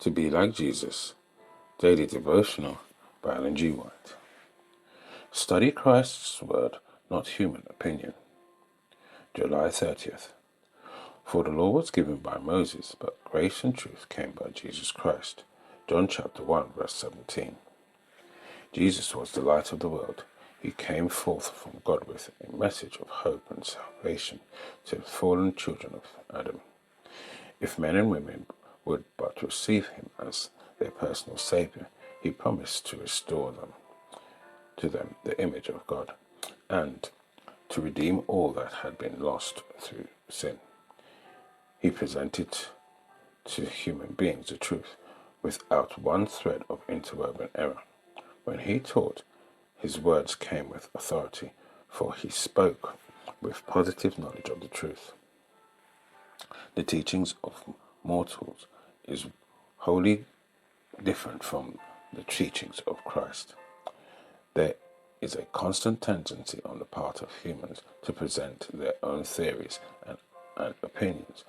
To be like Jesus, Daily Devotional by Ellen G. White. Study Christ's Word, not human opinion. July 30th. For the law was given by Moses, but grace and truth came by Jesus Christ. John chapter 1, verse 17. Jesus was the light of the world. He came forth from God with a message of hope and salvation to the fallen children of Adam. If men and women would but receive him as their personal Saviour, he promised to restore to them the image of God, and to redeem all that had been lost through sin. He presented to human beings the truth, without one thread of interwoven error. When he taught, his words came with authority, for he spoke with positive knowledge of the truth. The teachings of mortals is wholly different from the teachings of Christ. There is a constant tendency on the part of humans to present their own theories and opinions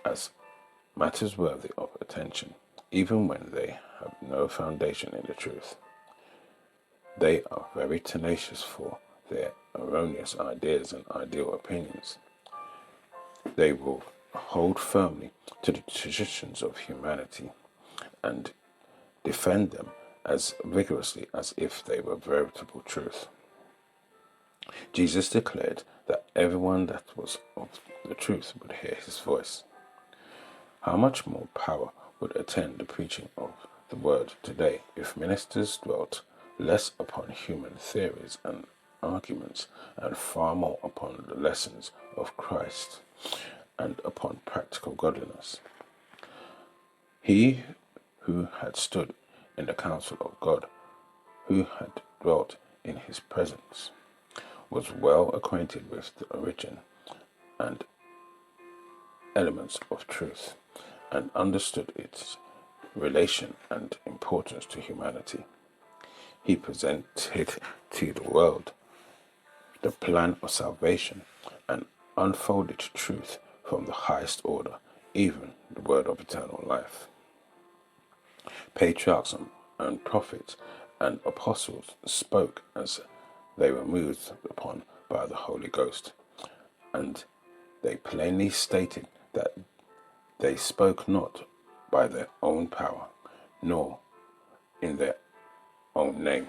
as matters worthy of attention, even when they have no foundation in the truth. They are very tenacious for their erroneous ideas and ideal opinions. They will hold firmly to the traditions of humanity and defend them as vigorously as if they were veritable truth. Jesus declared that everyone that was of the truth would hear his voice. How much more power would attend the preaching of the word today if ministers dwelt less upon human theories and arguments and far more upon the lessons of Christ and upon practical godliness? He who had stood in the counsel of God, who had dwelt in his presence, was well acquainted with the origin and elements of truth, and understood its relation and importance to humanity. He presented to the world the plan of salvation and unfolded truth from the highest order, even the word of eternal life. Patriarchs and prophets and apostles spoke as they were moved upon by the Holy Ghost, and they plainly stated that they spoke not by their own power, nor in their own name.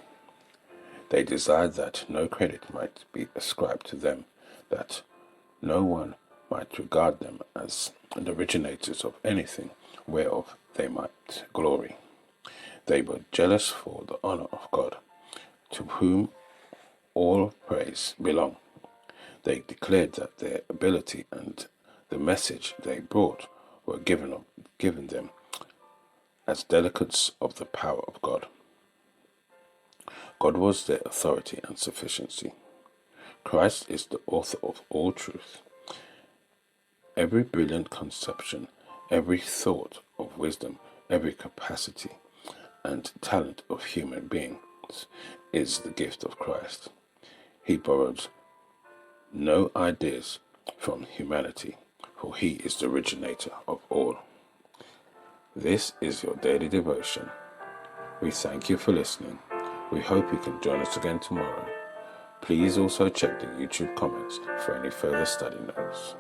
They desired that no credit might be ascribed to them, that no one might regard them as the originators of anything whereof they might glory. They were jealous for the honor of God, to whom all praise belong. They declared that their ability and the message they brought were given them as delegates of the power of God. God was their authority and sufficiency. Christ is the author of all truth. Every brilliant conception, every thought of wisdom, every capacity and talent of human beings is the gift of Christ. He borrowed no ideas from humanity, for he is the originator of all. This is your daily devotion. We thank you for listening. We hope you can join us again tomorrow. Please also check the YouTube comments for any further study notes.